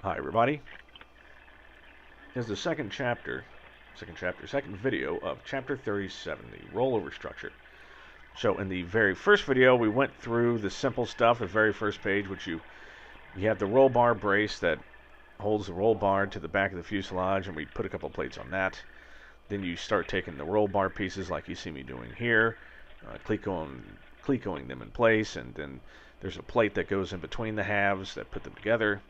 Hi everybody. This is the second video of chapter 37, the rollover structure. So in the very first video, we went through the simple stuff, the very first page, which you have the roll bar brace that holds the roll bar to the back of the fuselage, and we put a couple plates on that. Then you start taking the roll bar pieces like you see me doing here, clecoing them in place, and then there's a plate that goes in between the halves that put them together.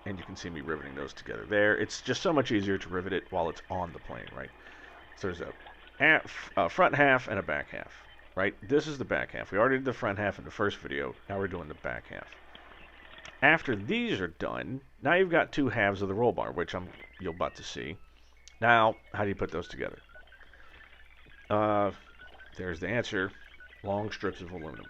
And you can see me riveting those together there. It's just so much easier to rivet it while it's on the plane, right? So there's a front half and a back half, right? This is the back half. We already did the front half in the first video. Now we're doing the back half. After these are done, now you've got two halves of the roll bar, which you'll about to see. Now, how do you put those together? There's the answer. Long strips of aluminum.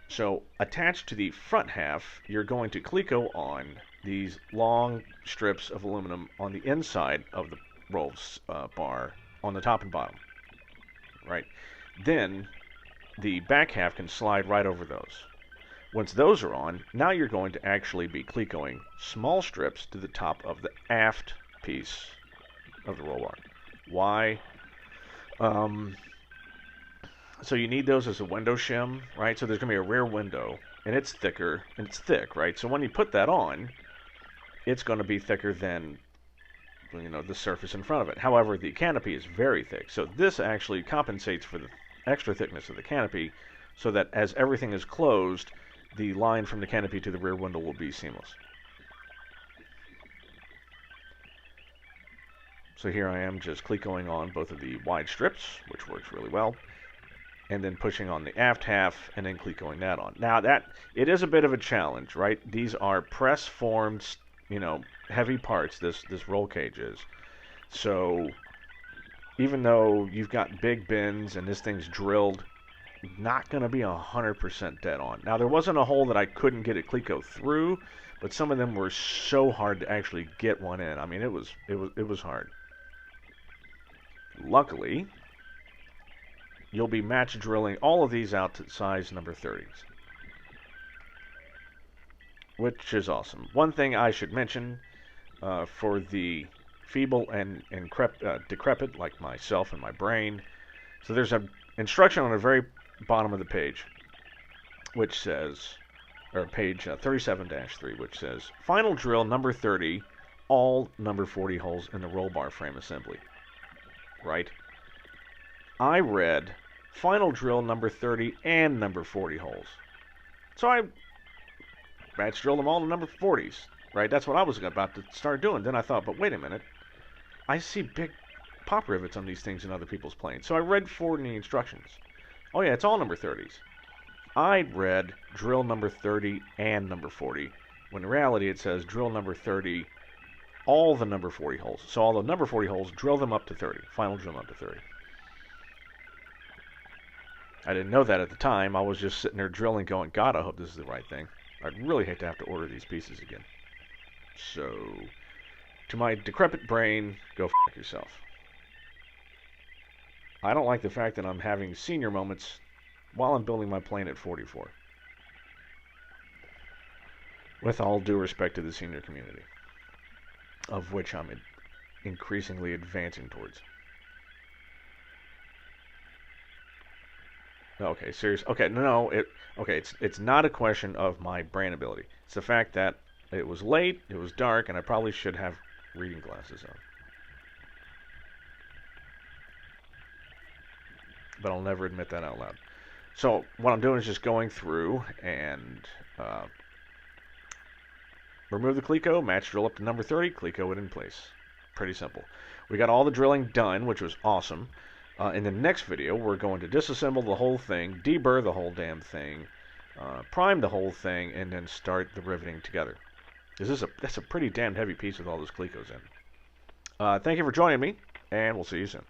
So attached to the front half, you're going to cleco on these long strips of aluminum on the inside of the roll bar on the top and bottom, right? Then the back half can slide right over those. Once those are on, now you're going to actually be clecoing small strips to the top of the aft piece of the roll bar. Why? So you need those as a window shim, right? So there's going to be a rear window, and it's thicker, and it's thick, right? So when you put that on, it's going to be thicker than, the surface in front of it. However, the canopy is very thick, so this actually compensates for the extra thickness of the canopy, so that as everything is closed, the line from the canopy to the rear window will be seamless. So here I am just clecoing on both of the wide strips, which works really well, and then pushing on the aft half and then clecoing that on. Now it is a bit of a challenge, right? These are press formed, heavy parts, this roll cage is. So even though you've got big bends and this thing's drilled, not going to be 100% dead on. Now there wasn't a hole that I couldn't get a cleco through, but some of them were so hard to actually get one in. I mean, it was hard. Luckily, you'll be match drilling all of these out to size number 30s, which is awesome. One thing I should mention for the feeble and decrepit, like myself and my brain, so there's an instruction on the very bottom of the page, which says, or page 37-3, which says, final drill number 30, all number 40 holes in the roll bar frame assembly, right? I read final drill number 30 and number 40 holes. So I match drilled them all to number 40s, right? That's what I was about to start doing. Then I thought, but wait a minute. I see big pop rivets on these things in other people's planes. So I read forward in the instructions. Oh yeah, it's all number 30s. I read drill number 30 and number 40, when in reality it says drill number 30, all the number 40 holes. So all the number 40 holes, drill them up to 30. Final drill them up to 30. I didn't know that at the time. I was just sitting there drilling going, God, I hope this is the right thing. I'd really hate to have to order these pieces again. So, to my decrepit brain, go f*** yourself. I don't like the fact that I'm having senior moments while I'm building my plane at 44. With all due respect to the senior community, of which I'm increasingly advancing towards. Okay, serious. Okay, no. It's not a question of my brain ability. It's the fact that it was late, it was dark, and I probably should have reading glasses on. But I'll never admit that out loud. So what I'm doing is just going through and remove the cleco, match drill up to number 30, cleco it in place. Pretty simple. We got all the drilling done, which was awesome. In the next video, we're going to disassemble the whole thing, deburr the whole damn thing, prime the whole thing, and then start the riveting together. That's a pretty damn heavy piece with all those clecos in. Thank you for joining me, and we'll see you soon.